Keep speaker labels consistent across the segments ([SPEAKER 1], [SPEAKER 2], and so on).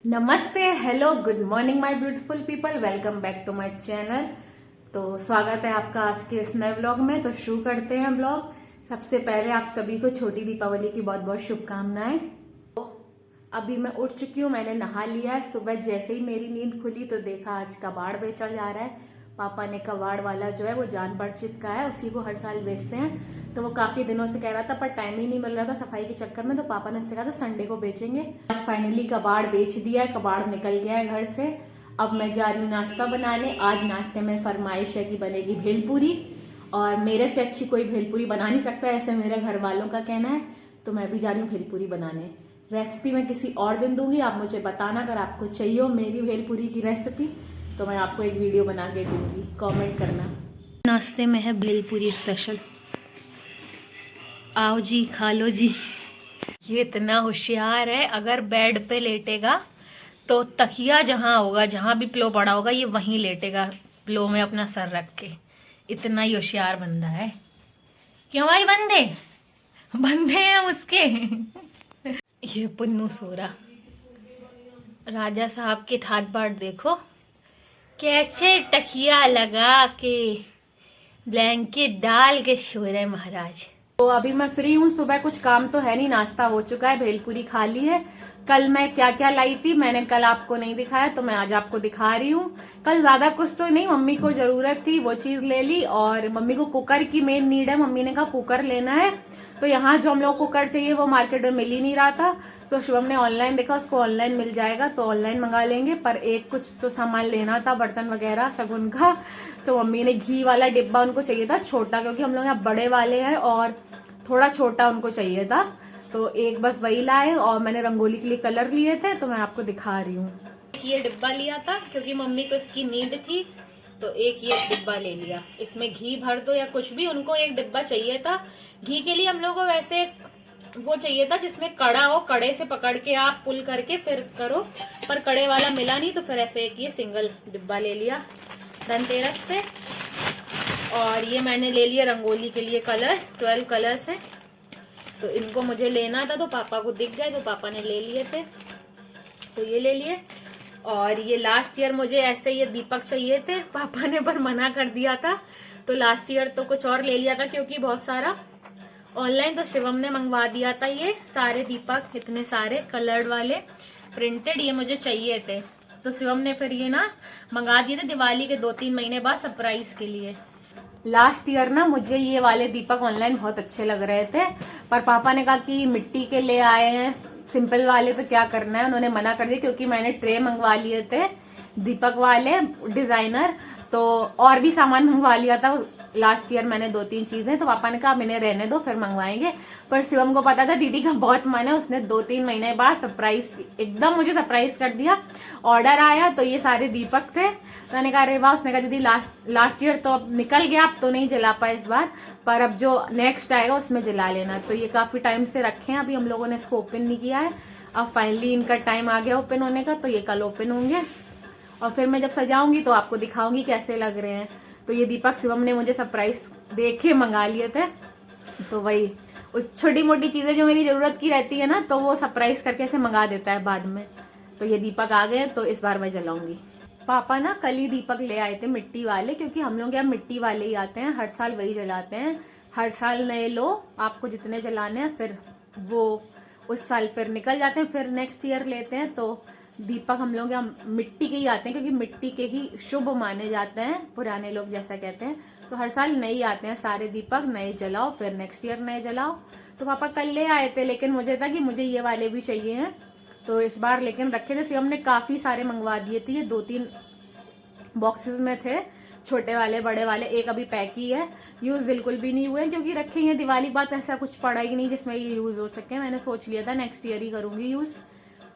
[SPEAKER 1] नमस्ते, hello, good morning my beautiful people. Welcome back to my channel. तो स्वागत है आपका आज के इस नए व्लॉग में। तो शुरू करते हैं व्लॉग। सबसे पहले आप सभी को छोटी दीपावली की बहुत बहुत शुभकामनाएं। तो अभी मैं उठ चुकी हूँ, मैंने नहा लिया है। सुबह जैसे ही मेरी नींद खुली तो देखा आज कबाड़ बेचा जा रहा है। पापा ने कबाड़ वाला जो है वो जान परिचित का है, उसी को हर साल बेचते हैं। तो वो काफी दिनों से कह रहा था पर टाइम ही नहीं मिल रहा था सफाई के चक्कर में। तो पापा ने उससे कहा था संडे को बेचेंगे। आज फाइनली कबाड़ बेच दिया है, कबाड़ निकल गया है घर से। अब मैं जा रही हूँ नाश्ता बनाने। आज नाश्ते में फरमाइश है कि बनेगी भेलपूरी, और मेरे से अच्छी कोई भेलपूरी बना नहीं सकता, ऐसे मेरे घर वालों का कहना है। तो मैं भी जा रही हूँ भेलपूरी बनाने। रेसिपी मैं किसी और दिन दूंगी, आप मुझे बताना अगर आपको चाहिए हो मेरी भेलपूरी की रेसिपी, तो मैं आपको एक वीडियो बना के दूंगी, कमेंट करना। नाश्ते में है भेलपूरी स्पेशल, आओ जी खा लो जी। ये इतना होशियार है, अगर बेड पे लेटेगा तो तकिया जहां होगा, जहां भी पिलो पड़ा होगा, ये वहीं लेटेगा पिलो में अपना सर रख के। इतना ही होशियार बंदा है। क्यों भाई बंदे बंदे हैं उसके। ये पुन्नू सोरा, राजा साहब के ठाट बाट देखो कैसे तकिया लगा के ब्लैंकेट डाल के सो रहे महाराज। तो अभी मैं फ्री हूँ, सुबह कुछ काम तो है नहीं, नाश्ता हो चुका है, भेलपूरी खा ली है। कल मैं क्या क्या लाई थी मैंने कल आपको नहीं दिखाया, तो मैं आज आपको दिखा रही हूँ। कल ज्यादा कुछ तो नहीं, मम्मी को जरूरत थी वो चीज ले ली, और मम्मी को कुकर की मेन नीड है। मम्मी ने कहा कुकर लेना है, तो यहाँ जो हम लोग कुकर चाहिए वो मार्केट में मिल ही नहीं रहा था। तो शिवम ने ऑनलाइन देखा, उसको ऑनलाइन मिल जाएगा तो ऑनलाइन मंगा लेंगे। पर एक कुछ तो सामान लेना था, बर्तन वगैरह सगुन का। तो मम्मी ने घी वाला डिब्बा उनको चाहिए था छोटा, क्योंकि हम लोग यहाँ बड़े वाले हैं और थोड़ा छोटा उनको चाहिए था। तो एक बस वही लाए, और मैंने रंगोली के लिए कलर लिए थे, तो मैं आपको दिखा रही हूँ। ये डिब्बा लिया था क्योंकि मम्मी को इसकी नीड थी, तो एक ये डिब्बा ले लिया। इसमें घी भर दो या कुछ भी, उनको एक डिब्बा चाहिए था। घी के लिए हम लोग को वैसे वो चाहिए था जिसमें कड़ा हो, कड़े से पकड़ के आप पुल करके फिर करो, पर कड़े वाला मिला नहीं, तो फिर ऐसे एक ये सिंगल डिब्बा ले लिया धनतेरस पे। और ये मैंने ले लिया रंगोली के लिए कलर्स, 12 कलर्स हैं। तो इनको मुझे लेना था, तो पापा को दिख गए तो पापा ने ले लिए थे, तो ये ले लिए। और ये लास्ट ईयर मुझे ऐसे ये दीपक चाहिए थे, पापा ने पर मना कर दिया था, तो लास्ट ईयर तो कुछ और ले लिया था क्योंकि बहुत सारा ऑनलाइन तो शिवम ने मंगवा दिया था। ये सारे दीपक इतने सारे कलर्ड वाले प्रिंटेड ये मुझे चाहिए थे, तो शिवम ने फिर ये ना मंगा दिए थे दिवाली के 2-3 महीने बाद सरप्राइज के लिए। लास्ट ईयर ना मुझे ये वाले दीपक ऑनलाइन बहुत अच्छे लग रहे थे, पर पापा ने कहा कि मिट्टी के ले आए हैं सिंपल वाले, तो क्या करना है, उन्होंने मना कर दिया। क्योंकि मैंने ट्रे मंगवा लिए थे दीपक वाले डिजाइनर, तो और भी सामान मंगवा लिया था लास्ट ईयर मैंने 2-3 चीजें। तो पापा ने कहा इन्हें रहने दो फिर मंगवाएंगे। पर शिवम को पता था दीदी का बहुत मन है, उसने 2-3 महीने बाद सरप्राइज एकदम मुझे सरप्राइज कर दिया। ऑर्डर आया तो ये सारे दीपक थे, तो मैंने कहा अरे वाह। उसने कहा दीदी लास्ट ईयर तो अब निकल गया, अब तो नहीं जला पाए इस बार, पर अब जो नेक्स्ट आएगा उसमें जला लेना। तो ये काफी टाइम से रखे हैं, अभी हम लोगों ने इसको ओपन नहीं किया है। अब फाइनली इनका टाइम आ गया ओपन होने का, तो ये कल ओपन होंगे, और फिर मैं जब सजाऊंगी तो आपको दिखाऊंगी कैसे लग रहे हैं। तो ये दीपक शिवम ने मुझे सरप्राइज देके मंगा लिए थे, तो वही उस छोटी मोटी चीजें जो मेरी जरूरत की रहती है ना, तो वो सरप्राइज करके ऐसे मंगा देता है बाद में। तो ये दीपक आ गए, तो इस बार मैं जलाऊंगी। पापा ना कल ही दीपक ले आए थे मिट्टी वाले, क्योंकि हम लोग यहाँ मिट्टी वाले ही आते हैं, हर साल वही जलाते हैं। हर साल नए लो, आपको जितने जलाने हैं, फिर वो उस साल फिर निकल जाते हैं, फिर नेक्स्ट ईयर लेते हैं। तो दीपक हम लोग यहाँ मिट्टी के ही आते हैं, क्योंकि मिट्टी के ही शुभ माने जाते हैं, पुराने लोग जैसा कहते हैं। तो हर साल नए आते हैं सारे दीपक, नए जलाओ फिर नेक्स्ट ईयर नए जलाओ। तो पापा कल ले आए थे, लेकिन मुझे था कि मुझे ये वाले भी चाहिए हैं, तो इस बार लेकिन रखे थे। शिवम ने काफी सारे मंगवा दिए थे, ये 2-3 बॉक्सेस में थे, छोटे वाले बड़े वाले। एक अभी पैक ही है, यूज बिल्कुल भी नहीं हुए, क्योंकि रखे हैं दिवाली बाद ऐसा कुछ पड़ा ही नहीं जिसमें ये यूज हो सके। मैंने सोच लिया था नेक्स्ट ईयर ही करूंगी यूज,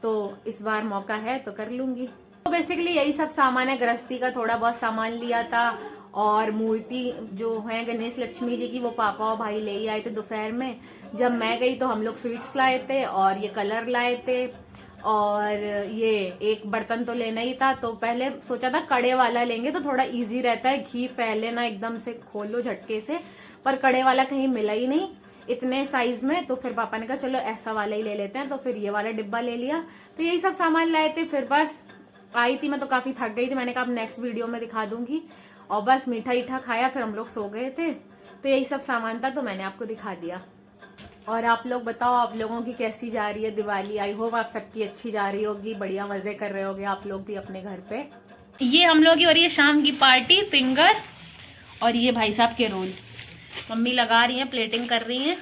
[SPEAKER 1] तो इस बार मौका है तो कर लूंगी। तो बेसिकली यही सब सामान है, गृहस्थी का थोड़ा बहुत सामान लिया था, और मूर्ति जो है गणेश लक्ष्मी जी की वो पापा और भाई ले ही आए थे दोपहर में। जब मैं गई तो हम लोग स्वीट्स लाए थे, और ये कलर लाए थे, और ये एक बर्तन तो लेना ही था। तो पहले सोचा था कड़े वाला लेंगे तो थोड़ा इजी रहता है, घी फैले ना एकदम से खोलो झटके से, पर कड़े वाला कहीं मिला ही नहीं। इतने साइज में। तो फिर पापा ने कहा चलो ऐसा वाला ही ले लेते हैं, तो फिर ये वाला डिब्बा ले लिया। तो यही सब सामान लाए थे। फिर बस आई थी मैं तो काफी थक गई थी, मैंने कहा अब नेक्स्ट वीडियो में दिखा दूंगी। और बस मीठा ईठा खाया, फिर हम लोग सो गए थे। तो यही सब सामान था, तो मैंने आपको दिखा दिया। और आप लोग बताओ, आप लोगों की कैसी जा रही है दिवाली? आई होप आप सबकी अच्छी जा रही होगी, बढ़िया मजे कर रहे होगे आप लोग भी अपने घर पे। ये हम लोग की हो रही है शाम की पार्टी, फिंगर और ये भाई साहब के रोल मम्मी लगा रही हैं, प्लेटिंग कर रही हैं।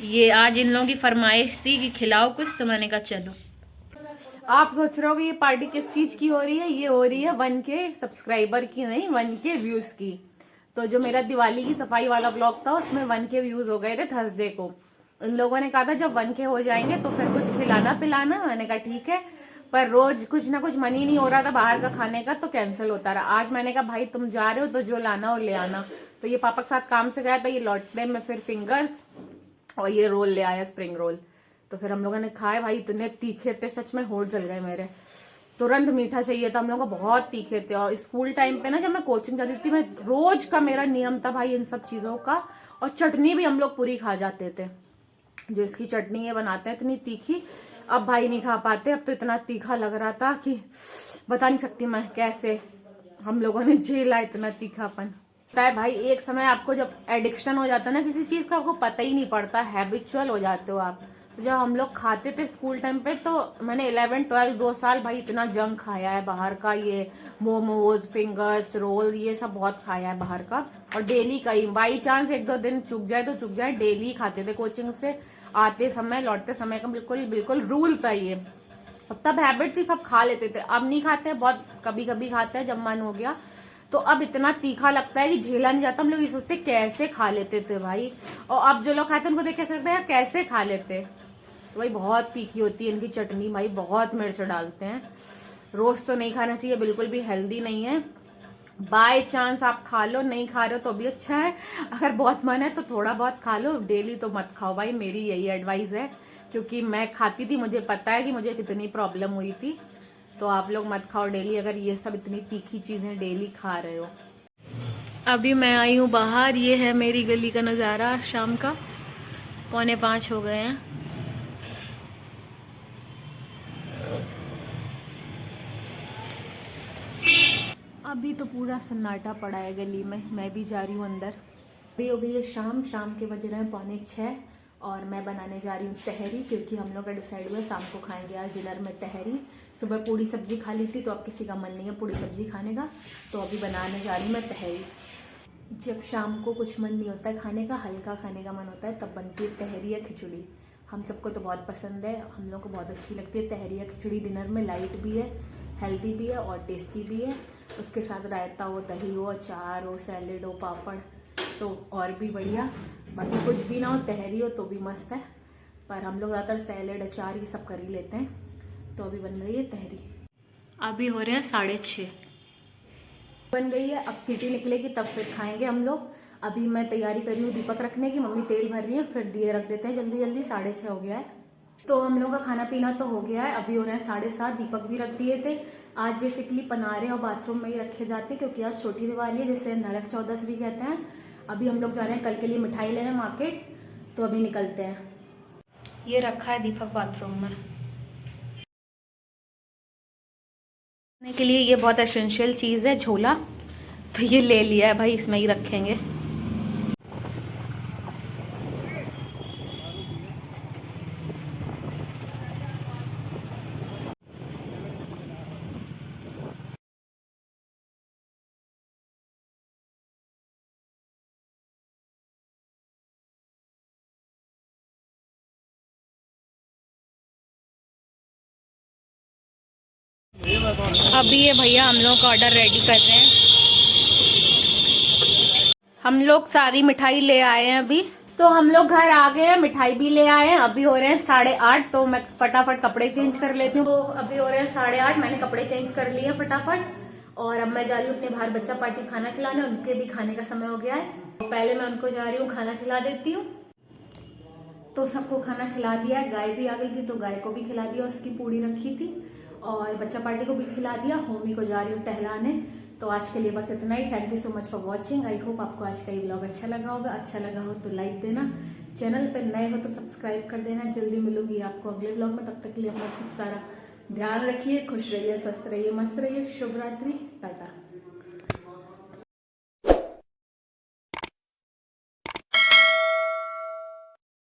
[SPEAKER 1] ये आज इन लोगों की फरमाइश थी कि खिलाओ कुछ, तो मैंने कहा चलो। आप सोच रहे हो कि ये पार्टी किस चीज की हो रही है? ये हो रही है 1K सब्सक्राइबर की नहीं, 1K व्यूज की। तो जो मेरा दिवाली की सफाई वाला ब्लॉग था उसमें 1K व्यूज हो गए थे थर्सडे को। इन लोगों ने कहा था जब 1K हो जाएंगे तो फिर कुछ खिलाना पिलाना। मैंने कहा ठीक है, पर रोज कुछ ना कुछ मन ही नहीं हो रहा था बाहर का खाने का, तो कैंसिल होता रहा। आज मैंने कहा भाई तुम जा रहे हो तो जो लाना और ले आना। तो ये पापा के साथ काम से गया था, ये लौटने में फिर फिंगर्स और ये रोल ले आया, स्प्रिंग रोल। तो फिर हम लोगों ने खाए। भाई इतने तीखे थे, सच में होठ जल गए मेरे। तुरंत मीठा चाहिए था हम लोगों को, बहुत तीखे थे। और स्कूल टाइम पे ना जब मैं कोचिंग जाती थी, मैं रोज का मेरा नियम था भाई इन सब चीजों का। और चटनी भी हम लोग पूरी खा जाते थे। जो इसकी चटनी ये बनाते हैं इतनी तीखी, अब भाई नहीं खा पाते। अब तो इतना तीखा लग रहा था कि बता नहीं सकती मैं कैसे हम लोगों ने झेला इतना तीखापन। पता है भाई, एक समय आपको जब एडिक्शन हो जाता है ना किसी चीज का, आपको पता ही नहीं पड़ता, हैबिचुअल हो जाते हो आप। जब हम लोग खाते थे स्कूल टाइम पे, तो मैंने 11, 12 2 साल भाई इतना जंक खाया है बाहर का। ये मोमोज, फिंगर्स, रोल, ये सब बहुत खाया है बाहर का। और डेली का ही, बाई चांस 1-2 दिन चुक जाए तो चुक जाए, डेली खाते थे। कोचिंग से आते समय लौटते समय का बिल्कुल बिल्कुल रूल था ये। तब हैबिट थी, सब खा लेते थे। अब नहीं खाते, बहुत कभी कभी खाते हैं जब मन हो गया। तो अब इतना तीखा लगता है कि झेला नहीं जाता। हम लोग सोचते कैसे खा लेते थे भाई, और अब जो लोग खाते हैं उनको देख कैसे लगता है यार कैसे खा लेते। तो भाई बहुत तीखी होती है इनकी चटनी, भाई बहुत मिर्च डालते हैं। रोज तो नहीं खाना चाहिए, बिल्कुल भी हेल्दी नहीं है। बाय चांस आप खा लो, नहीं खा रहे हो तो भी अच्छा है। अगर बहुत मन है तो थोड़ा बहुत खा लो, डेली तो मत खाओ भाई, मेरी यही एडवाइस है। क्योंकि मैं खाती थी, मुझे पता है कि मुझे कितनी प्रॉब्लम हुई थी। तो आप लोग मत खाओ डेली, अगर ये सब इतनी तीखी चीजें डेली खा रहे हो। अभी मैं आई हूँ बाहर, ये है मेरी गली का नज़ारा शाम का। 4:45 हो गए हैं। अभी तो पूरा सन्नाटा पड़ा है गली में, मैं भी जा रही हूँ अंदर। अभी हो गई है शाम, शाम के बज रहे हैं 5:45 और मैं बनाने जा रही हूँ तहरी। क्योंकि हम लोग का डिसाइड हुआ शाम को खाएंगे आज डिनर में तहरी। सुबह पूड़ी सब्जी खा ली थी, तो अब किसी का मन नहीं है पूड़ी सब्जी खाने का, तो अभी बनाने जा रही हूँ मैं तहरी। जब शाम को कुछ मन नहीं होता है खाने का, हल्का खाने का मन होता है, तब बनती है तहरी या खिचड़ी। हम सबको तो बहुत पसंद है, हम लोग को बहुत अच्छी लगती है तहरी या खिचड़ी। डिनर में लाइट भी है, हेल्दी भी है और टेस्टी भी है। उसके साथ रायता हो, दही हो, अचार हो, सैलेड हो, पापड़, तो और भी बढ़िया। बाकी कुछ भी ना हो, तहरी हो तो भी मस्त है। पर हम लोग ज़्यादातर सैलेड अचार ये सब कर ही लेते हैं। तो अभी बन रही है तहरी। अभी हो रहे हैं 6:30, बन गई है। अब सीटी निकलेगी तब फिर खाएंगे हम लोग। अभी मैं तैयारी कर रही हूँ दीपक रखने की, मम्मी तेल भर रही है, फिर दिए रख देते हैं जल्दी जल्दी। 6:30 हो गया है। तो हम लोग का खाना पीना तो हो गया है। अभी हो रहे हैं 7:30, दीपक भी रख दिए थे। आज बेसिकली पनारे और बाथरूम में ही रखे जाते हैं, क्योंकि आज छोटी दिवाली है जिसे नरक चौदस भी कहते हैं। अभी हम लोग जा रहे हैं कल के लिए मिठाई लेने मार्केट, तो अभी निकलते हैं। ये रखा है दीपक बाथरूम में के लिए, ये बहुत एसेंशियल चीज़ है झोला, तो ये ले लिया है भाई, इसमें ही रखेंगे। अभी ये भैया हम लोग का ऑर्डर रेडी कर रहे हैं। हम लोग सारी मिठाई ले आए हैं अभी, तो हम लोग घर आ गए हैं, मिठाई भी ले आए हैं। अभी हो रहे हैं 8:30, तो मैं फटाफट कपड़े चेंज कर लेती हूँ। तो अभी हो रहे हैं 8:30, मैंने कपड़े चेंज कर लिए फटाफट, और अब मैं जा रही हूँ अपने बाहर बच्चा पार्टी खाना खिलाने। उनके भी खाने का समय हो गया है, तो पहले मैं उनको जा रही हूँ खाना खिला देती हूँ। तो सबको खाना खिला दिया है, गाय भी आ गई थी तो गाय को भी खिला दिया, उसकी पूड़ी रखी थी, और बच्चा पार्टी को भी खिला दिया। होमी को जा रही हूँ टहलाने, तो आज के लिए बस इतना ही। Thank you so much for watching. I hope आपको आज का ये ब्लॉग अच्छा लगा होगा। अच्छा लगा हो तो लाइक देना, चैनल पर नए हो तो सब्सक्राइब कर देना। जल्दी मिलूंगी आपको अगले ब्लॉग में, तब तक के लिए अपना खूब सारा ध्यान रखिए, खुश रहिए, स्वस्थ रहिए, मस्त रहिए। शुभ रात्रि, टाटा।